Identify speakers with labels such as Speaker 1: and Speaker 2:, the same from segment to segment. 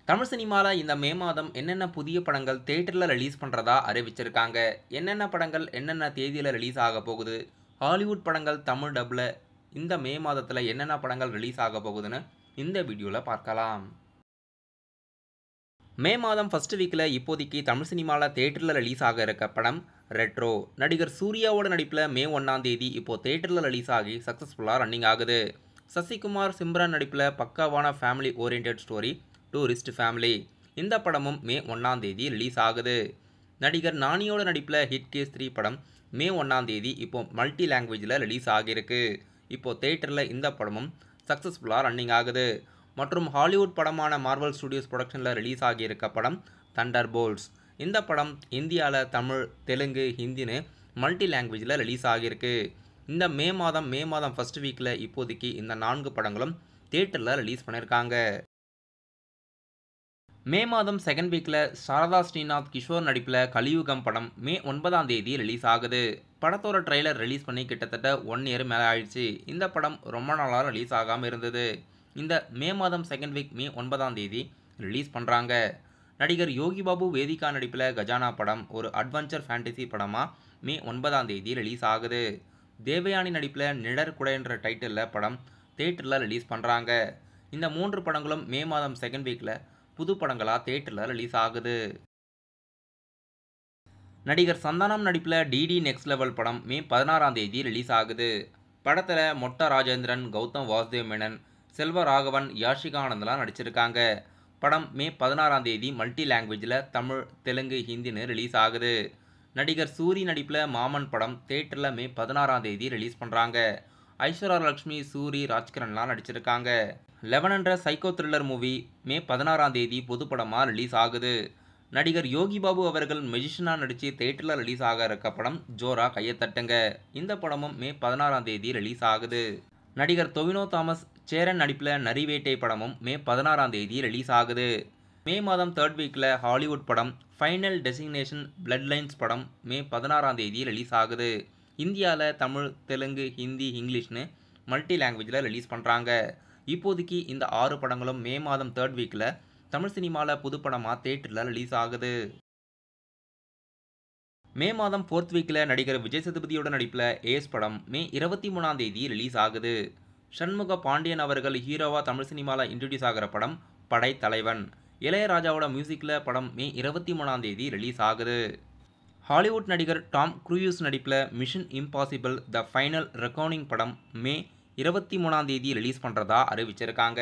Speaker 1: தமிழ் சினிமால இந்த மே மாதம் என்னென்ன புதிய படங்கள் தியேட்டர்ல ரிலீஸ் பண்றதா அறிவிச்சிருக்காங்க. என்னென்ன படங்கள் என்னென்ன தேதியில ரிலீஸ் ஆக போகுது? ஹாலிவுட் படங்கள் தமிழ் டப்ல இந்த மே மாதத்துல என்னென்ன படங்கள் ரிலீஸ் ஆக போகுதுன்னு இந்த வீடியோல பார்க்கலாம். மே மாதம் ஃபர்ஸ்ட் வீக்ல இப்போதைக்கு தமிழ் சினிமால தியேட்டர்ல ரிலீஸ் ஆக இருக்க படம் ரெட்ரோ. நடிகர் சூர்யாவோட நடிப்புல மே 1ஆம் தேதி இப்போ தியேட்டர்ல ரிலீஸ் ஆகி சக்சஸ்ஃபுல்லா ரன்னிங் ஆகுது. சசிகுமார் சிம்ரன் நடிப்புல பக்காவான family oriented story tourist family. இந்த படமும் மே 1ஆம் தேதி ரிலீஸ் ஆகுது. நடிகர் நானியோட நடிப்பில் ஹிட் கேஸ் 3 படம் மே 1ஆம் தேதி இப்போ மல்டி லாங்குவேஜில் ரிலீஸ் ஆகியிருக்கு. இப்போ தியேட்டரில் இந்த படமும் சக்ஸஸ்ஃபுல்லாக ரன்னிங் ஆகுது. மற்றும் ஹாலிவுட் படமான மார்வல் ஸ்டுடியோஸ் ப்ரொடக்ஷனில் ரிலீஸ் ஆகியிருக்க படம் தண்டர் போல்ட்ஸ். இந்த படம் இந்தியாவில் தமிழ், தெலுங்கு, ஹிந்தின்னு மல்டி லாங்குவேஜில் ரிலீஸ் ஆகியிருக்கு. இந்த மே மாதம் ஃபர்ஸ்ட் வீக்கில் இப்போதைக்கு இந்த 4 படங்களும் தியேட்டரில் ரிலீஸ் பண்ணியிருக்காங்க. மே மாதம் செகண்ட் வீக்கில் சாரதா ஸ்ரீநாத் கிஷோர் நடிப்பில் கலியுகம் படம் மே 9ஆம் தேதி ரிலீஸ் ஆகுது. படத்தோட ட்ரெய்லர் ரிலீஸ் பண்ணி கிட்டத்தட்ட 1 இயர் மேலே ஆயிடுச்சு. இந்த படம் ரொம்ப நாளாக ரிலீஸ் ஆகாமல் இருந்தது. இந்த மே மாதம் செகண்ட் வீக் மே 9ஆம் தேதி ரிலீஸ் பண்ணுறாங்க. நடிகர் யோகி பாபு வேதிகா நடிப்பில் கஜானா படம் ஒரு அட்வென்ச்சர் ஃபேண்டசி படமாக மே 9ஆம் தேதி ரிலீஸ் ஆகுது. தேவயானி நடிப்பில் நிழற்குடைன்ற டைட்டிலில் படம் தியேட்டரில் ரிலீஸ் பண்ணுறாங்க. இந்த 3 படங்களும் மே மாதம் செகண்ட் வீக்கில் புது படங்களாக தியேட்டரில் ரிலீஸ் ஆகுது. நடிகர் சந்தானம் நடிப்பில் டிடி நெக்ஸ்ட் லெவல் படம் மே 16ஆம் தேதி ரிலீஸ் ஆகுது. படத்தில் மொட்ட ராஜேந்திரன், கௌதம் வாசுதேவ் மேனன், செல்வராகவன், யாஷிகா ஆனந்த்லாம் நடிச்சிருக்காங்க. படம் மே 16ஆம் தேதி மல்டி லாங்குவேஜில் தமிழ், தெலுங்கு, ஹிந்தின்னு ரிலீஸ் ஆகுது. நடிகர் சூரி நடிப்பில் மாமன் படம் தியேட்டரில் மே 16ஆம் தேதி ரிலீஸ் பண்ணுறாங்க. ஐஸ்வர்யா லட்சுமி, சூரி, ராஜ்கிரன்லாம் நடிச்சிருக்காங்க. 11 என்ற சைக்கோ த்ரில்லர் மூவி மே 16ஆம் தேதி பொது படமாக ரிலீஸ் ஆகுது. நடிகர் யோகி பாபு அவர்கள் மெஜிஷனாக நடித்து தியேட்டரில் ரிலீஸ் ஆக இருக்க படம் ஜோரா கையத்தட்டுங்க. இந்த படமும் மே 16ஆம் தேதி ரிலீஸ் ஆகுது. நடிகர் டொவினோ தாமஸ் சேரன் நடிப்பில் நரிவேட்டை படமும் மே 16ஆம் தேதி ரிலீஸ் ஆகுது. மே மாதம் தேர்ட் வீக்கில் ஹாலிவுட் படம் ஃபைனல் டெஸ்டினேஷன் பிளட் லைன்ஸ் படம் மே 16ஆம் தேதி ரிலீஸ் ஆகுது. இந்தியாவில் தமிழ், தெலுங்கு, ஹிந்தி, இங்கிலீஷ்னு மல்டி லாங்குவேஜில் ரிலீஸ் பண்ணுறாங்க. இப்போதைக்கு இந்த 6 படங்களும் மே மாதம் தேர்ட் வீக்கில் தமிழ் சினிமாவில் புது படமாக தியேட்டரில் ரிலீஸ் ஆகுது. மே மாதம் ஃபோர்த் வீக்கில் நடிகர் விஜய் சேதுபதியோட நடிப்பில் ஏஸ் படம் மே 23ஆம் தேதி ரிலீஸ் ஆகுது. சண்முக பாண்டியன் அவர்கள் ஹீரோவாக தமிழ் சினிமாவில் இன்ட்ரடியூஸ் ஆகிற படம் படைத்தலைவன். இளையராஜாவோட மியூசிக்கில் படம் மே 23ஆம் தேதி ரிலீஸ் ஆகுது. ஹாலிவுட் நடிகர் டாம் க்ரூயிஸ் நடிப்பில் mission impossible the final recording படம் மே 23ஆம் தேதி ரிலீஸ் பண்ணுறதா அறிவிச்சிருக்காங்க.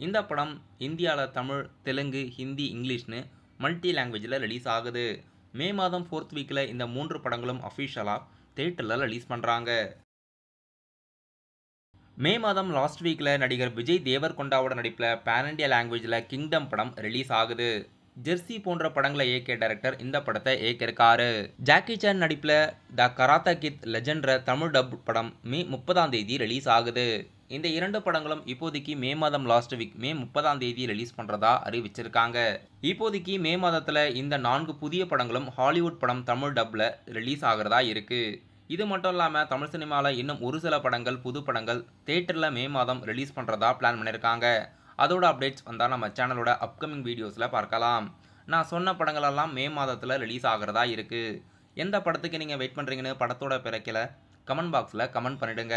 Speaker 1: இந்த படம் இந்தியாவில் தமிழ், தெலுங்கு, ஹிந்தி, இங்கிலீஷ்னு மல்டி லாங்குவேஜில் ரிலீஸ் ஆகுது. மே மாதம் ஃபோர்த் வீக்கில் இந்த 3 படங்களும் அஃபிஷியலாக தியேட்டரில் ரிலீஸ் பண்ணுறாங்க. மே மாதம் லாஸ்ட் வீக்கில் நடிகர் விஜய் தேவர்கொண்டாவோட நடிப்பில் பேன் இண்டியா லாங்குவேஜில் கிங்டம் படம் ரிலீஸ் ஆகுது. ஜெர்சி போன்ற படங்களை இயக்கிய டைரக்டர் இந்த படத்தை இயக்கியிருக்காரு. ஜாக்கி சான் நடிப்பில் த கராத்தே கிட் லெஜெண்ட்ற தமிழ் டப் படம் மே 30ஆம் தேதி ரிலீஸ் ஆகுது. இந்த 2 படங்களும் இப்போதைக்கு மே மாதம் லாஸ்ட் வீக் மே 30ஆம் தேதி ரிலீஸ் பண்ணுறதா அறிவிச்சிருக்காங்க. இப்போதைக்கு மே மாதத்தில் இந்த 4 புதிய படங்களும் ஹாலிவுட் படம் தமிழ் டப்பில் ரிலீஸ் ஆகிறதா இருக்குது. இது மட்டும் இல்லாமல் தமிழ் சினிமாவில் இன்னும் ஒரு சில படங்கள், புது படங்கள் தியேட்டரில் மே மாதம் ரிலீஸ் பண்ணுறதா பிளான் பண்ணியிருக்காங்க. அதோட அப்டேட்ஸ் வந்தால் நம்ம சேனலோட அப்கமிங் வீடியோஸில் பார்க்கலாம். நான் சொன்ன படங்களெல்லாம் மே மாதத்தில் ரிலீஸ் ஆகிறதா இருக்குது. எந்த படத்துக்கு நீங்கள் வெயிட் பண்ணுறீங்கன்னு படத்தோட பிறக்கில் கமெண்ட் பாக்ஸில் கமெண்ட் பண்ணிவிடுங்க.